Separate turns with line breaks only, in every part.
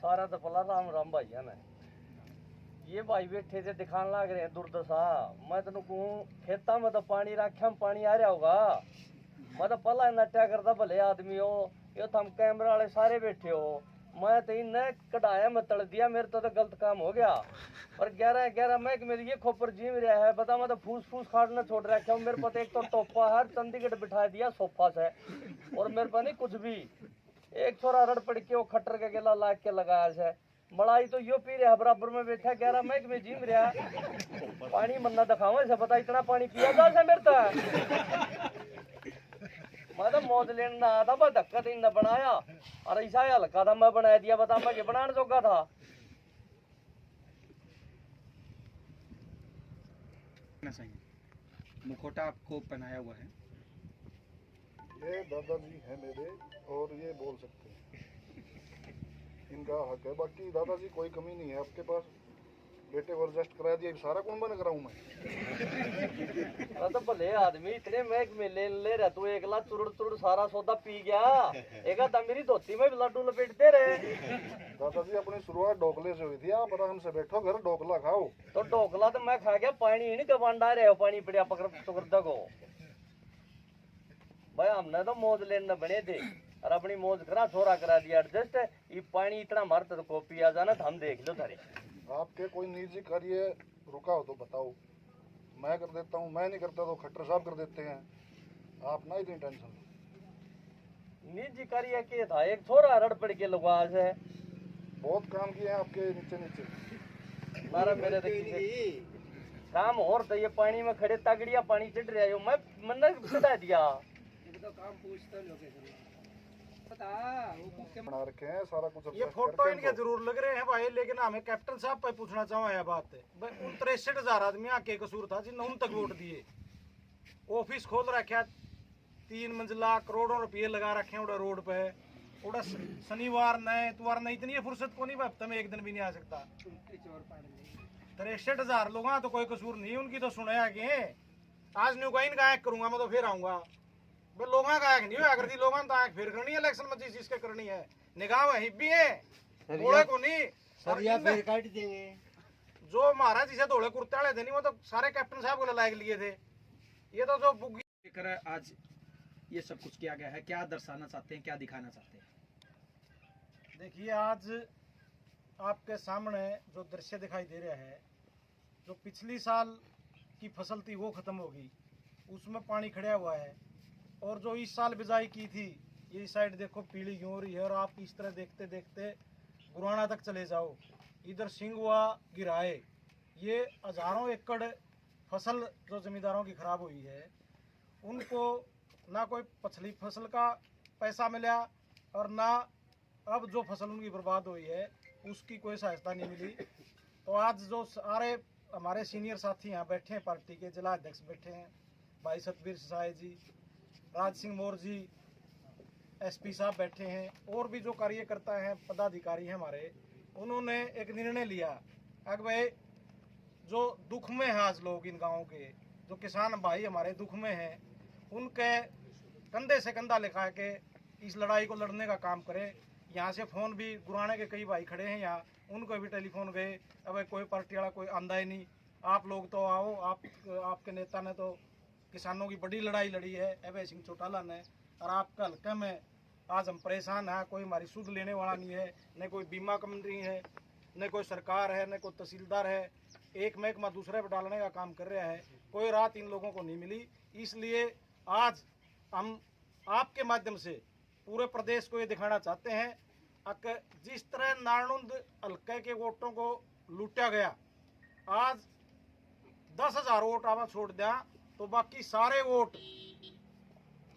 सारा तो पला राम राम भाइया ने ये भाई बैठे थे दिखाने लग रहे हैं दुर्दशा। मैं तेन कहूँ खेता में तो पानी राख्या में पानी आ रहा होगा। मैं तो पला नट्या करता भले आदमी हो, ये तो हम कैमरा वाले सारे बैठे हो। मैं तो इन्हें कढ़ाया में तड़ दिया, मेरे तो गलत काम हो गया। और 11 मैं कि मेरी ये खोपर जीव रहा है बता। मैं तो फूस फूस खाटना छोड़ रखा हूँ। मेरे पास एक तो टोपा है चंडीगढ़ बिठा दिया सोफा से, और मेरे पास नहीं कुछ भी। एक छोरा रड़ पड़ के वो खट्टर के गेला लाग के लगाया से। बड़ाई तो यो पी रहा बराबर में बैठा 11 मैक में जीम रहा। पानी मन्ना दिखावा से बता, इतना पानी पिया जा से मेरे तो। मैं तो मौज लेने ना आता, बस धक्का तीन न बनाया और ऐसा हल्का था मैं बना दिया। बता मैं क्या बनाने जोगा था।
मुखोटा आपको पहनाया हुआ है,
ये दादाजी है मेरे और ये बोल सकते हैं, इनका हक है। बाकी दादाजी कोई कमी नहीं है आपके पास। बेटे को एडजस्ट करा दिया, सारा कौन बन कराऊं मैं?
तो भले आदमी इतने महक में ले रहा तू, एक लाख चुरुड़ चुरुड़ सारा सौदा पी गया। एक आधा मेरी धोती में लड्डू लपेटते रहे।
दादाजी अपनी शुरुआत ढोकले से हुई थी। आप आराम से बैठो, घर ढोकला खाओ।
तो ढोकला तो मैं खा गया, पानी ही नहीं कबांडा रहे हो। पानी पड़िया पकड़ टुकड़ को भाई। हमने तो मौज लेने बने थे और अपनी मौज करा छोरा करा दिया एडजस्ट। ये पानी इतना मारता तो कॉपी आ जाना था, हम देख लो थारे।
आपके कोई निजी कार्य रुका हो तो बताओ, मैं कर देता हूँ। मैं नहीं करता तो खट्टर साहब कर देते हैं। आप ना इतनी टेंशन लो।
निजी कार्य के था, एक छोरा रड़ पड़ के लगवा से
बहुत काम किए हैं आपके नीचे नीचे।
मारा मेरे काम और तो ये पानी में खड़े तगड़िया पानी चढ़ रहा है। मैं मैंने बता दिया
तो काम पूछता पता
बना रखे हैं सारा कुछ।
ये फोटो इनके जरूर लग रहे हैं भाई, लेकिन हमें कैप्टन साहब पे पूछना चाहूँ यह बात। 63,000 आदमी के कसूर था जिन्होंने उन तक वोट दिए। ऑफिस खोल रखा 3 मंजिला, करोड़ों रुपये लगा रखे हैं उड़ा रोड पे। उड़ा शनिवार न इतवार न इतनी फुर्सत को नहीं हफ्ते में एक दिन भी नहीं आ सकता। 63,000 लोग तो कोई कसूर नहीं उनकी तो सुने आगे। आज न्यू गाइन गायक करूंगा मैं तो फिर आऊंगा। भाई लोगों का गायक नहीं हुआ करती, लोगों तो फिर करनी है इलेक्शन में जिस चीज करनी है। निगाह वहीं भी है, थोड़े को नहीं सरिया फिर काट देंगे। जो महाराज जिसे धोले कुर्ते वाले थे नहीं, वो तो सारे कैप्टन साहब को लायक लिए थे। ये तो जो बुग्गी
लेकर आज ये सब कुछ किया गया है, क्या दर्शाना चाहते हैं, क्या दिखाना चाहते हैं?
देखिए, आज आपके सामने जो दृश्य दिखाई दे रहा है, जो पिछली साल की फसल थी वो खत्म होगी, उसमें पानी खड़ा हुआ है। और जो इस साल बिजाई की थी, ये साइड देखो पीली क्यों हो रही है। और आप इस तरह देखते देखते गुराना तक चले जाओ, इधर सिंगवा गिराए, ये हजारों एकड़ फसल जो जमींदारों की खराब हुई है, उनको ना कोई पिछली फसल का पैसा मिला और ना अब जो फसल उनकी बर्बाद हुई है उसकी कोई सहायता नहीं मिली। तो आज जो सारे हमारे सीनियर साथी यहाँ बैठे हैं, पार्टी के जिला अध्यक्ष बैठे हैं, भाई सतबीर साय जी, राज सिंह मोर जी, एसपी साहब बैठे हैं, और भी जो कार्यकर्ता हैं, पदाधिकारी हैं हमारे, उन्होंने एक निर्णय लिया। अब भाई जो दुख में है आज लोग इन गाँव के, जो किसान भाई हमारे दुख में हैं, उनके कंधे से कंधा लिखा के इस लड़ाई को लड़ने का काम करें। यहाँ से फ़ोन भी गुराने के कई भाई खड़े हैं यहाँ, उनको भी टेलीफोन गए, अब कोई पार्टी वाला कोई आंदा ही नहीं। आप लोग तो आओ, आपके नेता ने तो किसानों की बड़ी लड़ाई लड़ी है अभय सिंह चौटाला ने, और आपका हल्के में आज हम परेशान हैं। कोई हमारी सुध लेने वाला नहीं है, न कोई बीमा कंपनी है, न कोई सरकार है, न कोई तहसीलदार है। एक महकमा दूसरे पर डालने का काम कर रहा है, कोई रात इन लोगों को नहीं मिली। इसलिए आज हम आपके माध्यम से पूरे प्रदेश को ये दिखाना चाहते हैं कि जिस तरह नारनुंद हल्के के वोटों को लूटा गया, आज 10,000 वोट आवा छोड़ दिया तो बाकी सारे वोट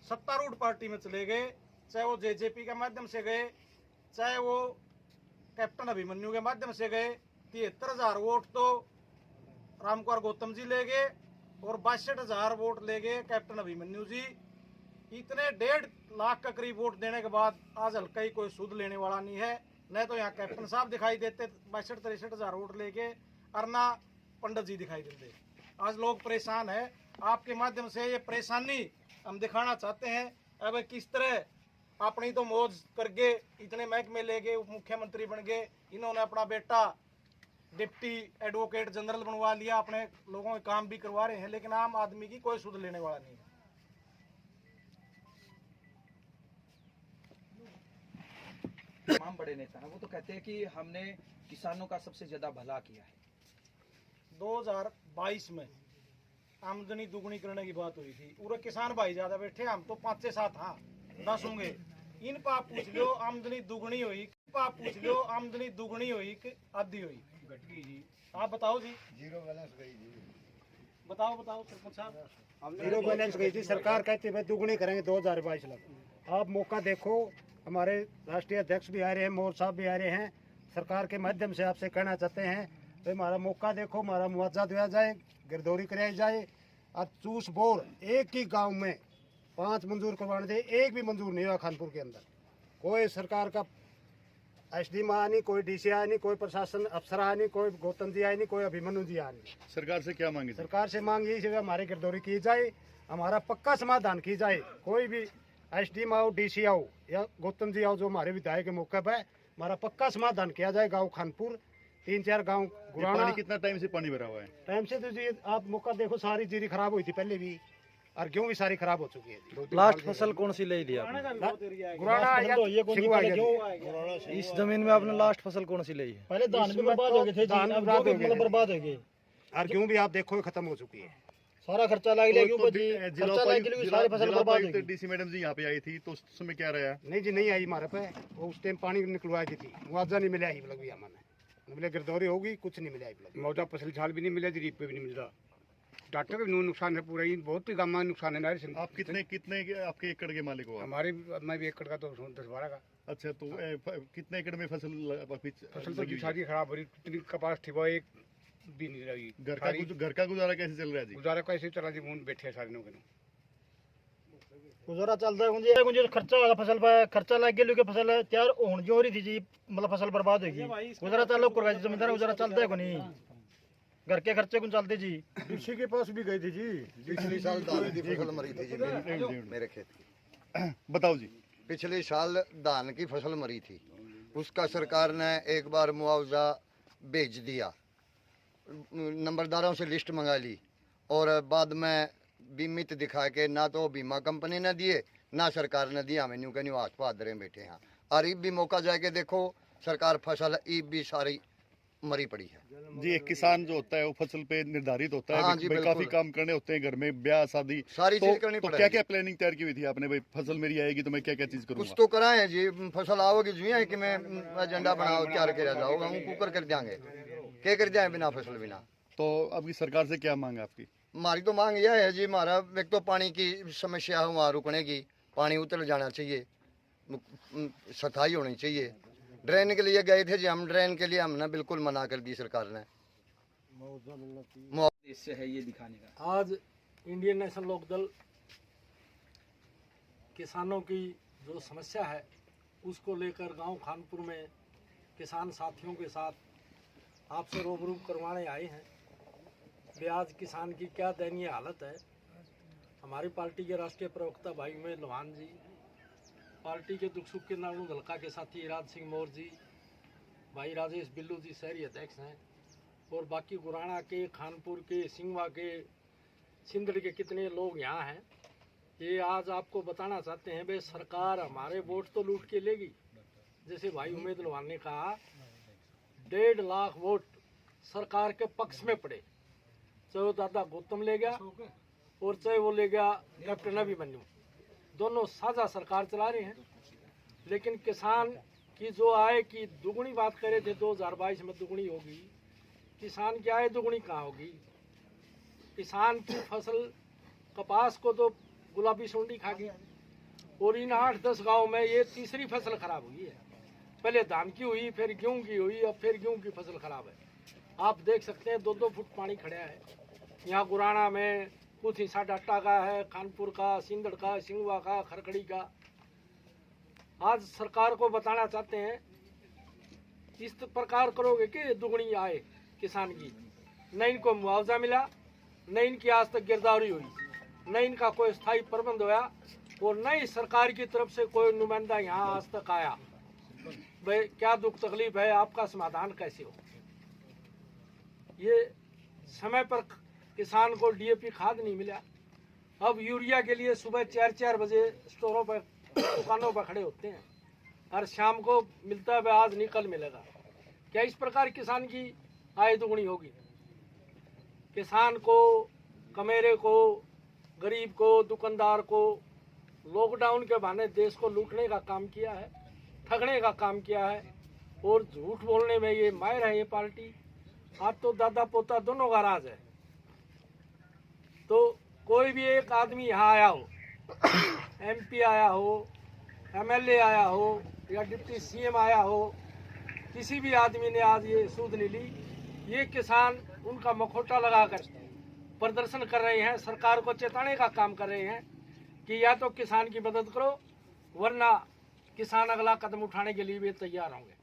सत्तारूढ़ पार्टी में चले गए। चाहे वो जेजेपी के माध्यम से गए, चाहे वो कैप्टन अभिमन्यु के माध्यम से गए। 73,000 वोट तो रामकुमार गौतम जी ले गए और 62,000 वोट ले गए कैप्टन अभिमन्यु जी। इतने 1.5 लाख का करीब वोट देने के बाद आज हल्का ही कोई सुध लेने वाला नहीं है। न तो यहाँ कैप्टन साहब दिखाई देते 62-63,000 वोट लेके, और ना पंडित जी दिखाई देते। आज लोग परेशान है। आपके माध्यम से ये परेशानी हम दिखाना चाहते हैं। अब किस तरह अपनी तो मौज करके इतने महकमे ले गए, उप मुख्यमंत्री बन गए, इन्होंने अपना बेटा डिप्टी एडवोकेट जनरल बनवा लिया, अपने लोगों के काम भी करवा रहे हैं, लेकिन आम आदमी की कोई सुध लेने वाला नहीं है।
तमाम बड़े नेता हैं वो तो कहते हैं कि हमने किसानों का सबसे ज्यादा भला किया है।
2022 में आमदनी दुगनी करने की बात हुई थी, पूरे किसान भाई ज्यादा बैठे, हम तो 5 से 7 हाँ 10 होंगे। इन पा पूछ लो आमदनी दुगनी हुई, पा पूछ लो आमदनी दुगनी हुई कि आधी हुई? घटगी जी, आप बताओ जी।
जीरो बैलेंस गई जी।
बताओ सरपंच साहब।
जीरो बैलेंस गई थी, सरकार कहती है दुगनी करेंगे 2022 लग। आप मौका देखो, हमारे राष्ट्रीय अध्यक्ष भी आ रहे हैं, मोर साहब भी आ रहे हैं, सरकार के माध्यम से आपसे कहना चाहते हैं तो हमारा मौका देखो, हमारा मुआवजा दिया जाए, गिरदौरी कराई जाए। आज चूस बोर एक ही गांव में 5 मंजूर करवाने थे, एक भी मंजूर नहीं हुआ खानपुर के अंदर। कोई सरकार का एसडीएम आया नहीं, कोई डीसी आया नहीं, कोई प्रशासन अफसर आया नहीं, कोई गौतम जी आया नहीं, कोई अभिमन्यु जी आया नहीं।
सरकार से क्या मांगे?
सरकार से मांग यही है हमारी गिरदौरी की जाए, हमारा पक्का समाधान की जाए। कोई भी एसडीएम आओ, डीसी आओ या गौतम जी आओ, जो हमारे विधायक के मौके पर हमारा पक्का समाधान किया जाए। गाँव खानपुर 3-4 गाँव गुराना।
पानी कितना टाइम से पानी भरा हुआ है?
टाइम से तो जी आप मौका देखो, सारी जीरी खराब हुई थी पहले भी, और गेहूं भी सारी खराब हो चुकी है।
लास्ट फसल कौन सी ले ली आपने?
गुराना या सिंगवा गेहूं।
इस जमीन में आपने लास्ट फसल कौन सी ली है?
पहले धान भी बर्बाद हो गए थे, धान बर्बाद हो गए, और गेहूं भी आप देखो खत्म हो चुकी है। सारा खर्चा लग गया, सारी फसल बर्बाद हो गई।
डीसी मैडम जी यहाँ पे आई थी तो उस समय क्या रहा?
नहीं जी, नहीं आई हमारे पे, वो उस टाइम पानी निकलवाई थी, मुआवजा नहीं मिला ही भी हमारे, बोले गिरदौरी होगी, कुछ नहीं मिला। मुआवजा फसल छाल भी नहीं मिला, रीप पे भी नहीं मिल रहा, डॉक्टर का भी नुकसान है पूरा, बहुत ही गाँव में नुकसान है।
आप कितने आपके एकड़ के मालिक हो?
हमारे मैं भी एकड़ का तो 10-12 का।
अच्छा, तो कितने एकड़ में फसल
तो सारी खराब हो रही, कितनी कपास थी वो एक भी नहीं रही।
घर का गुजारा कैसे चल रहा है जी?
गुजारा कैसे चला जी, बैठे सारे लोग
गुजारा चलता है। मुझे खर्चा होगा फसल पर, खर्चा लग गया, फसल तैयार होने जो हो रही थी जी, मतलब फसल बर्बाद होगी। गुजारा चालू कर जमींदार गुजारा चलता है को नहीं, घर के खर्चे को चलते जी।
डीसी के पास भी गई थी जी,
पिछले साल धान की फसल मरी थी जी मेरे खेत की।
बताओ जी।
पिछले साल धान की फसल मरी थी, उसका सरकार ने एक बार मुआवजा भेज दिया, नंबरदारों से लिस्ट मंगा ली, और बाद में बीमित दिखा के ना तो बीमा कंपनी ने दिए ना सरकार ने दिया। हमें न्यू के न्यू हाथ पाथ दरे बैठे हैं, और ईब भी मौका जाके देखो सरकार फसल ईब भी सारी मरी पड़ी है
जी। एक किसान जो होता है वो फसल पे निर्धारित होता है।
हाँ जी,
काफी काम करने होते हैं, घर में ब्याह शादी
सारी चीज करनी
तो
पड़ेगी।
क्या क्या प्लानिंग तैयार की हुई थी आपने? भाई फसल मेरी आएगी तो मैं क्या क्या चीज
कुछ
करूंगा?
तो कराए जी, फसल आओगी जी है कि मैं एजेंडा बनाओ क्या रखे जाओगा, हम कुकर कर जाएंगे, क्या कर जाए बिना फसल बिना।
तो अभी सरकार से क्या मांग है आपकी?
हमारी तो मांग यह है जी, हमारा एक तो पानी की समस्या है वहाँ रुकने की, पानी उतर जाना चाहिए, सफाई होनी चाहिए। ड्रेन के लिए गए थे जी हम, ड्रेन के लिए हमने बिल्कुल मना कर दी सरकार ने।
इससे है ये दिखाने का।
आज इंडियन नेशनल लोकदल किसानों की जो समस्या है उसको लेकर गांव खानपुर में किसान साथियों के साथ आपसे रूबरू करवाने आए हैं। वे आज किसान की क्या दयनीय हालत है। हमारी पार्टी के राष्ट्रीय प्रवक्ता भाई उमेद लोहान जी, पार्टी के दुख सुख के नाड़ू दलका के साथी राज सिंह मोर जी, भाई राजेश बिल्लू जी शहरी अध्यक्ष हैं, और बाकी गुराना के, खानपुर के, सिंगवा के, सिंदड़ के कितने लोग यहाँ हैं। ये आज आपको बताना चाहते हैं भाई सरकार हमारे वोट तो लूट के लेगी। जैसे भाई उमेद लोहान ने कहा 1.5 लाख वोट सरकार के पक्ष में पड़े, चाहे वो दादा गौतम ले गया और चाहे वो ले गया कैप्टन अभिमन्यु, दोनों साझा सरकार चला रहे हैं। लेकिन किसान की जो आय की दुगनी बात करे थे 2022 में दुगनी होगी, किसान की आय दुगनी कहाँ होगी? किसान की फसल कपास को तो गुलाबी सुंडी खा गई, और इन 8-10 गाँव में ये तीसरी फसल खराब हुई है। पहले धान की हुई, फिर गेहूं की हुई, अब फिर गेहूं की फसल खराब है। आप देख सकते हैं 2-2 फुट पानी खड़ा है। यहाँ गुराना में कुछ हिस्सा डाटा का है, खानपुर का, सिंदड़ का, सिंगवा का, खरखड़ी का। आज सरकार को बताना चाहते हैं इस प्रकार करोगे कि दुगनी आए किसान की, न इनको मुआवजा मिला, न इनकी आज तक गिरदावरी हुई, न इनका कोई स्थायी प्रबंध होया, और न ही सरकार की तरफ से कोई नुमाइंदा यहाँ आज तक आया। भाई क्या दुख तकलीफ है, आपका समाधान कैसे हो। ये समय पर किसान को डीएपी खाद नहीं मिला। अब यूरिया के लिए सुबह 4-4 बजे स्टोरों पर दुकानों पर खड़े होते हैं और शाम को मिलता है आज नहीं कल मिलेगा। क्या इस प्रकार किसान की आय दुगनी होगी? किसान को, कमेरे को, गरीब को, दुकानदार को लॉकडाउन के बहाने देश को लूटने का काम किया है, ठगने का काम किया है और झूठ बोलने में ये माहिर है ये पार्टी। आज तो दादा पोता दोनों का राज है। तो कोई भी एक आदमी यहाँ आया हो, एमपी आया हो, एमएलए आया हो या डिप्टी सीएम आया हो, किसी भी आदमी ने आज ये सूद नहीं ली। ये किसान उनका मखौटा लगाकर प्रदर्शन कर रहे हैं, सरकार को चेताने का काम कर रहे हैं कि या तो किसान की मदद करो वरना किसान अगला कदम उठाने के लिए भी तैयार होंगे।